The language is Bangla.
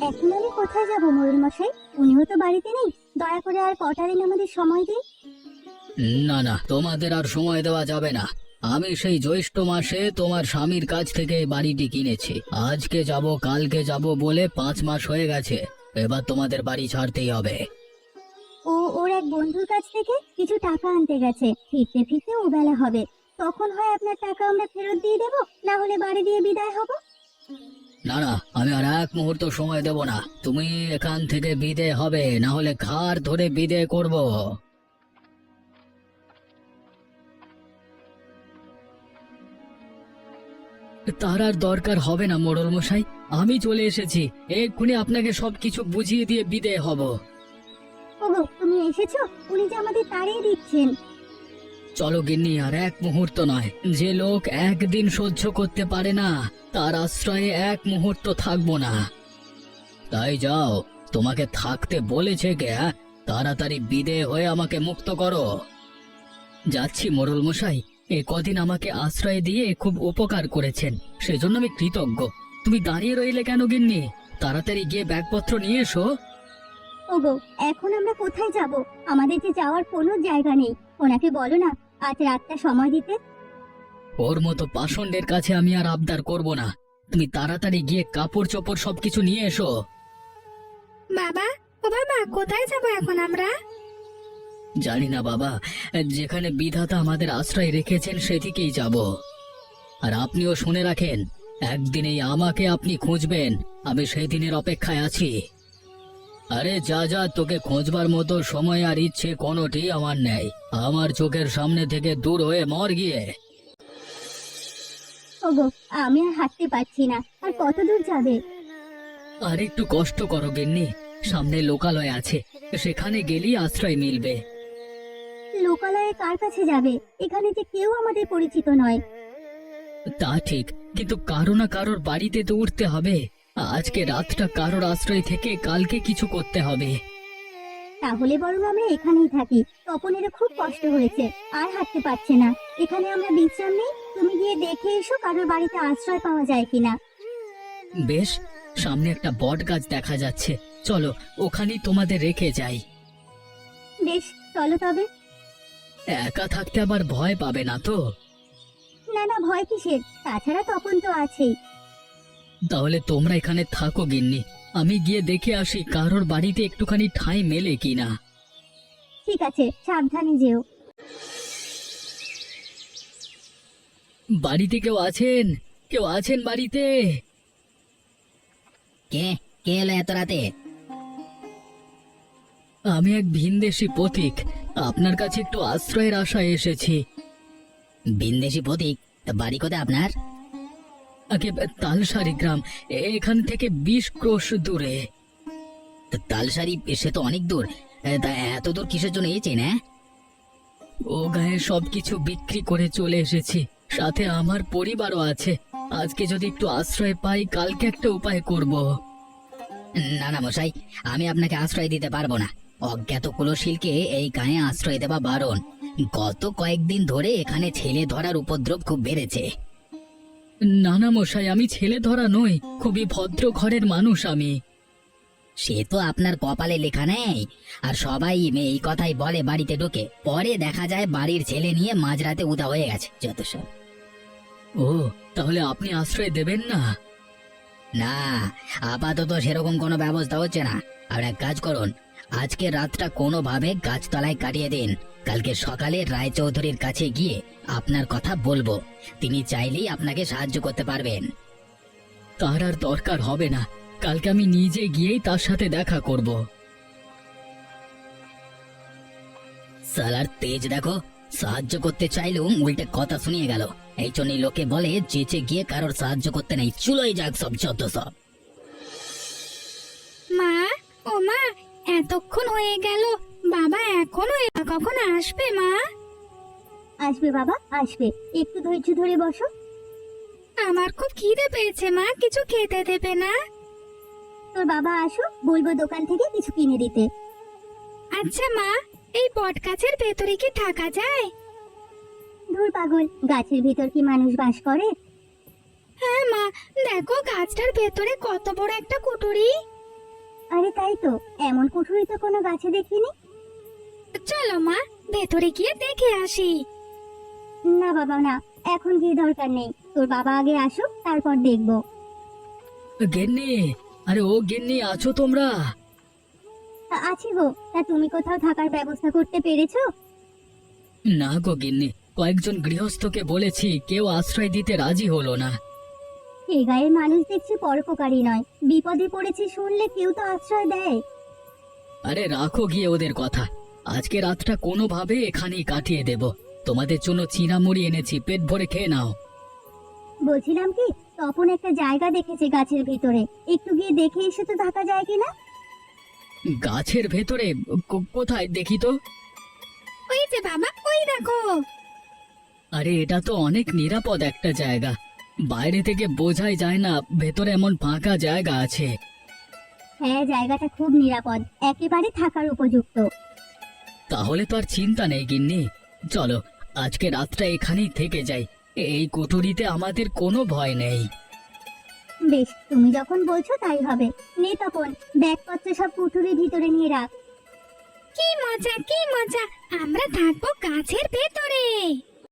এখন আমি কোথায় যাব মোড়ল মশাই? উনিও তো বাড়িতে নেই। দয়া করে আর কটা দিন আমাদের সময় দিন। না না, তোমাদের আর সময় দেওয়া যাবে না। আমি সেই জ্যৈষ্ঠ মাসে তোমার স্বামীর কাছ থেকে এই বাড়িটি কিনেছি। আজকে যাব কালকে যাব বলে 5 মাস হয়ে গেছে। এবার তোমাদের বাড়ি ছাড়তেই হবে। ও ওর এক বন্ধুর কাছ থেকে কিছু টাকা আনতে গেছে, ফিরতে ফিরতে ও বেলা হবে। তখন হয় আপনার টাকা আমরা ফেরত দিয়ে দেবো, না হলে বাড়ি দিয়ে বিদায় হব। না না, আমি আর এক মুহূর্ত সময় দেব না। তুমি এখান থেকে বিদে হবে, না হলে ঘাড় ধরে বিদে করব। তার আর দরকার হবে না মোড়ল মশাই, আমি চলে এসেছি। এক্ষুনি আপনাকে সবকিছু বুঝিয়ে দিয়ে বিদে হব। ওগো, তুমি এসেছো? উনি যে আমাদের তাড়িয়ে দিচ্ছেন। চলো গিন্নি, আর এক মুহূর্ত নয়। যে লোক একদিন সহ্য করতে পারে না, তার আশ্রয়ে এক মুহূর্ত থাকবো না। তাই যাও, তোমাকে থাকতে বলেছে কে? তাড়াতাড়ি বিদে হয়ে আমাকে মুক্ত করো। যাচ্ছি মোড়ল মশাই, এ কদিন আমাকে আশ্রয় দিয়ে খুব উপকার করেছেন, সেজন্য আমি কৃতজ্ঞ। তুমি দাঁড়িয়ে রইলে কেন গিন্নি? তাড়াতাড়ি গিয়ে ব্যাগপত্র নিয়ে এসো। ওগো, এখন আমরা কোথায় যাব? আমাদের যে যাওয়ার কোনো জায়গা নেই। ওনাকে বলো না আজ রাতটা সময় দিতে। ওর মতো পাষণ্ডের কাছে আমি আর আবদার করব না। তুমি তাড়াতাড়ি গিয়ে কাপড় চোপড় সবকিছু নিয়ে এসো। বাবা, ও বাবা, কোথায় যাব এখন আমরা? জানি না বাবা, যেখানে বিধাতা আমাদের আশ্রয় রেখেছেন সেদিকেই যাব। আর আপনিও শুনে রাখেন, একদিনেই আমাকে আপনি খুঁজবেন। আমি সেই দিনের অপেক্ষায় আছি। আরে যা যা, তোকে খোঁজবার মতো সময় আর ইচ্ছে কোনোটি আমার নেই। আমার চোখের সামনে থেকে দূর হয়ে মর গিয়ে। ওগো, আমি আর হাঁটতে পারছি না। আর কত দূর যাবে? আর একটু কষ্ট করো গিন্নি, সামনে লোকালয় আছে, সেখানে গেলেই আশ্রয় মিলবে। লোকালয়ে কার কাছে যাবে? এখানে যে কেউ আমাদের পরিচিত নয়। তা ঠিক, কিন্তু কারো না কারোর বাড়িতে তো উঠতে হবে। আজকে রাতটা কারোর আশ্রয় থেকে কালকে কিছু করতে হবে। তাহলে বরং আমরা এখানেই থাকি। তপনেরও খুব কষ্ট হয়েছে, আর হাঁটতে পারছে না। এখানে আমরা বিশ্রাম নেই। তুমি গিয়ে দেখে এসো কারোর বাড়িতে আশ্রয় পাওয়া যায় কিনা। বেশ, সামনে একটা বট গাছ দেখা যাচ্ছে, চলো ওখানেই তোমাদের রেখে যাই। বেশ, চলো তবে। একা থাকতে আবার ভয় পাবে না তো? না না, ভয় কিসের? তাছাড়া তপন তো আছেই। তাহলে তোমরা এখানে থাকো গিন্নি, আমি গিয়ে দেখে আসি কারোর বাড়িতে একটুখানি ঠাঁই মেলে কিনা। ঠিক আছে, সাবধানে যেও। বাড়িতে কেউ আছেন? কেউ আছেন বাড়িতে? কে কে এলো এত রাতে? আমি এক ভিনদেশী পথিক, আপনার কাছে একটু আশ্রয়ের আশায় এসেছি। ভিনদেশী পথিক? তা বাড়ি কোথায় আপনার? আগে তালসারি গ্রাম, এখান থেকে 20 ক্রোশ দূরে। তা তালসারি, সে তো অনেক দূর। তা এত দূর কিসের জন্য এসেছেন? হ্যাঁ, ও গায়ে সবকিছু বিক্রি করে চলে এসেছি, সাথে আমার পরিবারও আছে। আজকে যদি একটু আশ্রয় পাই, কালকে একটা উপায় করব। না না মশাই, আমি আপনাকে আশ্রয় দিতে পারবো না। অজ্ঞাত কুলশীলকে এই গায়ে আশ্রয় দেওয়া বারণ। গত কয়েকদিন ধরে এখানে ছেলে ধরার উপদ্রব খুব বেড়েছে। নানা মশাই, আমি ছেলে ধরা নই, খুবই ভদ্র ঘরের মানুষ আমি। সে তো আপনার কপালে লেখা নেই। আর সবাই এই কথাই বলে বাড়িতে ঢোকে, পরে দেখা যায় বাড়ির ছেলে নিয়ে মাঝরাতে উদা হয়ে গেছে, যত সব। ও, তাহলে আপনি আশ্রয় দেবেন না? না, আপাতত সেরকম কোনো ব্যবস্থা হচ্ছে না। আর এক কাজ করুন, আজকে রাতটা কোনোভাবে গাছতলায় কাটিয়ে দিন। কালকে সকালে রায়চৌধুরীর কাছে গিয়ে আপনার কথা বলবো। তিনি চাইলেই আপনাকে সাহায্য করতে পারবেন। তার আর দরকার হবে না, কালকে আমি নিজে গিয়েই তার সাথে দেখা করব। সালার তেজ দেখো, সাহায্য করতে চাইলুম উল্টে কথা শুনিয়ে গেল। এই জন্যই লোকে বলে চেঁচে গিয়ে কারোর সাহায্য করতে নেই, চুলোই যাক সব যত সব। মা, ও মা, এতক্ষণ হয়ে গেল, বাবা এখনো কখন আসবে মা? আসবে বাবা, আসবে। একটু ধৈর্য ধরে বসো। আমার খুব খিদে পেয়েছে মা, কিছু খেতে দেবে না? তোর বাবা আসো, বলবো দোকান থেকে কিছু কিনে দিতে। আচ্ছা মা, এই বট গাছের ভেতরে কি থাকা যায়? ধুর পাগল, গাছের ভিতর কি মানুষ বাস করে? হ্যাঁ মা, দেখো গাছটার ভেতরে কত বড় একটা কুটুরি। আরে তাই তো, এমন কুঠুরি তো কোনো গাছে দেখিনি। চলো মা, ভেতরে গিয়ে দেখে আসি। না বাবা না, এখন গিয়ে দরকার নেই, তোর বাবা আগে আসুক তারপর দেখবো। গিন্নি, আরে ও গিন্নি, আছো তোমরা? আছি গো, তা তুমি কোথাও থাকার ব্যবস্থা করতে পেরেছো? না গো গিন্নি, কয়েকজন গৃহস্থকে বলেছি, কেউ আশ্রয় দিতে রাজি হলো না। এ গায়ের মানুষ দেখছি পরোপকারী নয়, বিপদে পড়েছে শুনলে কেউ তো আশ্রয় দেয়। আরে রাখো গিয়ে ওদের কথা, আজকে রাতটা কোনোভাবে এখানেই কাটিয়ে দেব। তোমাদের জন্য চিঁড়ামুড়ি এনেছি, পেট ভরে খেয়ে নাও। বলছিলাম কি, তপন একটা জায়গা দেখেছে গাছের ভিতরে, একটু গিয়ে দেখে এসে তো থাকা যায় কিনা? গাছের ভেতরে? কোথায় দেখি তো। ওই যে বাবা, ওই দেখো। আরে এটা তো অনেক নিরাপদ একটা জায়গা, বাইরে থেকে বোঝাই যায় না ভেতরে এমন ফাঁকা জায়গা আছে। হ্যাঁ, জায়গাটা খুব নিরাপদ, একেবারে থাকার উপযুক্ত। তাহলে তো আর চিন্তা নেই গিন্নি, চলো আজকে রাতটা এখানেই থেকে যাই। এই কুঠুরিতে আমাদের কোনো ভয় নেই। বেশ, তুমি যখন বলছো তাই হবে। নে তপন, ব্যাগপত্র সব কুঠুরির ভিতরে নিয়ে রাখ। কি মজা, কি মজা, আমরা থাকবো গাছের ভেতরে।